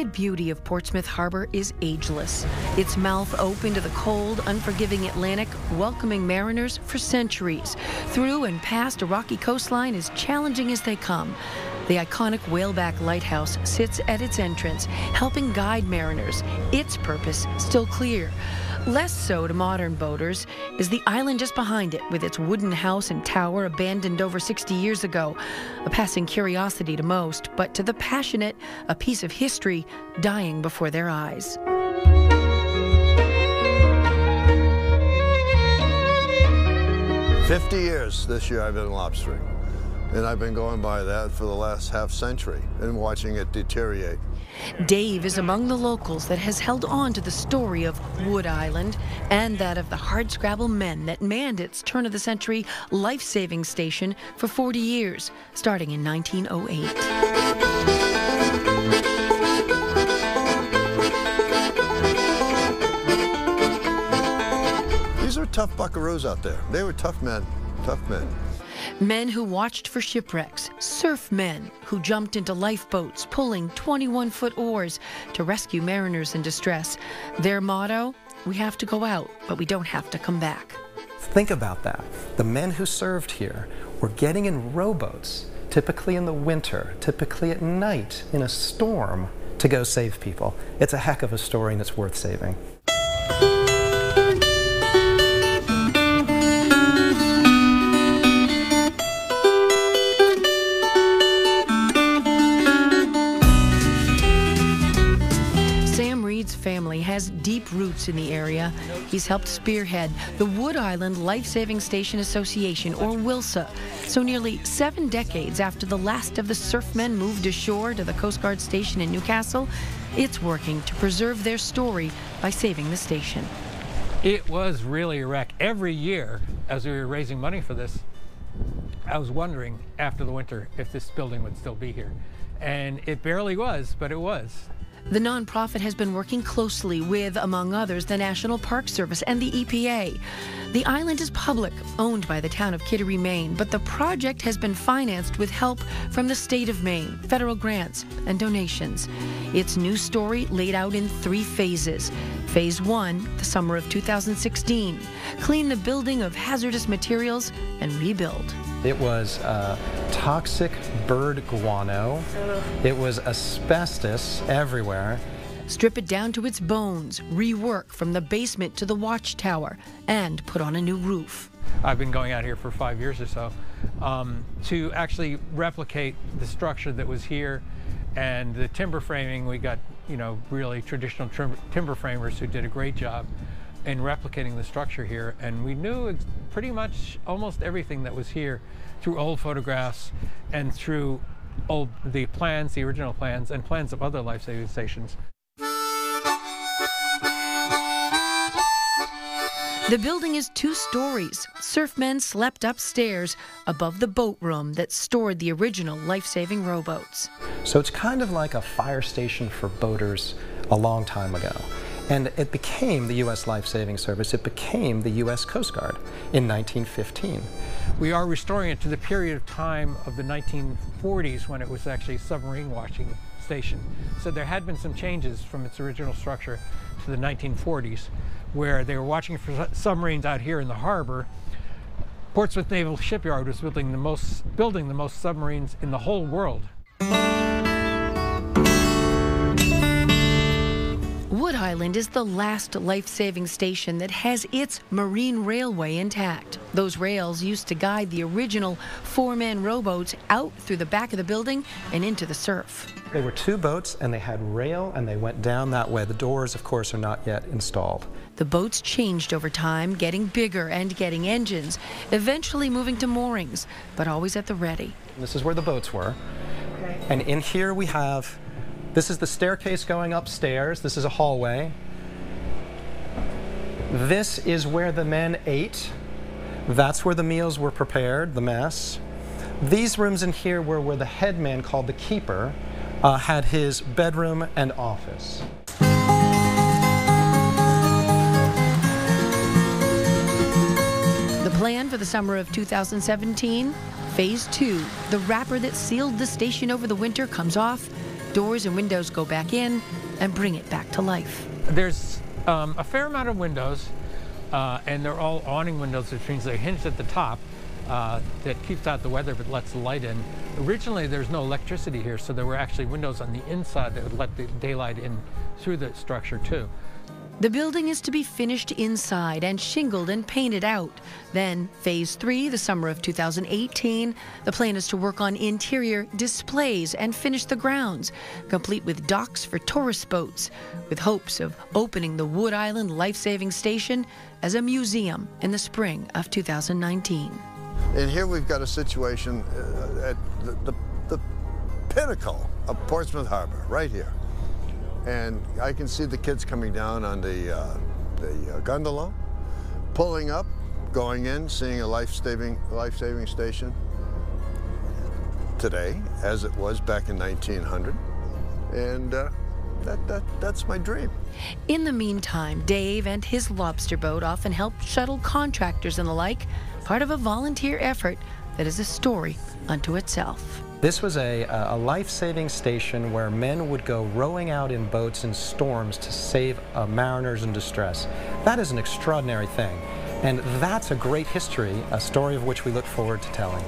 beauty of Portsmouth Harbor is ageless. Its mouth open to the cold, unforgiving Atlantic, welcoming mariners for centuries. Through and past a rocky coastline as challenging as they come. The iconic Whaleback Lighthouse sits at its entrance, helping guide mariners. Its purpose still clear. Less so to modern boaters is the island just behind it, with its wooden house and tower abandoned over 60 years ago. A passing curiosity to most, but to the passionate, a piece of history dying before their eyes. "50 years this year I've been lobstering. And I've been going by that for the last half century and watching it deteriorate." Dave is among the locals that has held on to the story of Wood Island and that of the hardscrabble men that manned its turn-of-the-century life-saving station for 40 years, starting in 1908. These are tough buckaroos out there. They were tough men, tough men. Men who watched for shipwrecks, surf men who jumped into lifeboats pulling 21-foot oars to rescue mariners in distress. Their motto, we have to go out, but we don't have to come back. Think about that. The men who served here were getting in rowboats, typically in the winter, typically at night, in a storm, to go save people. It's a heck of a story and it's worth saving. Family has deep roots in the area. He's helped spearhead the Wood Island Life-Saving Station Association, or WILSA. So nearly 7 decades after the last of the surfmen moved ashore to the Coast Guard station in Newcastle, it's working to preserve their story by saving the station. It was really a wreck. Every year, as we were raising money for this, I was wondering after the winter if this building would still be here. And it barely was, but it was. The nonprofit has been working closely with, among others, the National Park Service and the EPA. The island is public, owned by the town of Kittery, Maine, but the project has been financed with help from the state of Maine, federal grants, and donations. Its new story laid out in 3 phases. Phase 1, the summer of 2016, clean the building of hazardous materials and rebuild. It was toxic bird guano. It was asbestos everywhere. Strip it down to its bones, rework from the basement to the watchtower, and put on a new roof. I've been going out here for 5 years or so to actually replicate the structure that was here, and the timber framing. We got, really traditional timber framers who did a great job in replicating the structure here, and we knew pretty much almost everything that was here through old photographs and through the plans, the original plans, and plans of other life-saving stations. The building is 2 stories. Surfmen slept upstairs above the boat room that stored the original life-saving rowboats. So it's kind of like a fire station for boaters a long time ago. And it became the U.S. Life Saving Service. It became the U.S. Coast Guard in 1915. We are restoring it to the period of time of the 1940s when it was actually a submarine watching station. So there had been some changes from its original structure to the 1940s, where they were watching for submarines out here in the harbor. Portsmouth Naval Shipyard was building the most submarines in the whole world. Wood Island is the last life-saving station that has its marine railway intact. Those rails used to guide the original 4-man rowboats out through the back of the building and into the surf. They were 2 boats, and they had rail, and they went down that way. The doors, of course, are not yet installed. The boats changed over time, getting bigger and getting engines, eventually moving to moorings, but always at the ready. This is where the boats were. Okay. And in here we have, this is the staircase going upstairs. This is a hallway. This is where the men ate. That's where the meals were prepared, the mess. These rooms in here were where the head man, called the keeper, had his bedroom and office. The plan for the summer of 2017, Phase 2, the wrapper that sealed the station over the winter comes off, Doors and windows go back in and bring it back to life. There's a fair amount of windows, and they're all awning windows, which means they're hinged at the top. That keeps out the weather but lets the light in. Originally there's no electricity here, so there were actually windows on the inside that would let the daylight in through the structure too. The building is to be finished inside and shingled and painted out. Then phase 3, the summer of 2018, the plan is to work on interior displays and finish the grounds, complete with docks for tourist boats, with hopes of opening the Wood Island Life-Saving Station as a museum in the spring of 2019. And here we've got a situation at the pinnacle of Portsmouth Harbor, right here. And I can see the kids coming down on the gondola, pulling up, going in, seeing a life-saving station today, as it was back in 1900. And that's my dream. In the meantime, Dave and his lobster boat often help shuttle contractors and the like, part of a volunteer effort that is a story unto itself. This was a life-saving station where men would go rowing out in boats in storms to save mariners in distress. That is an extraordinary thing, and that's a great history, a story of which we look forward to telling.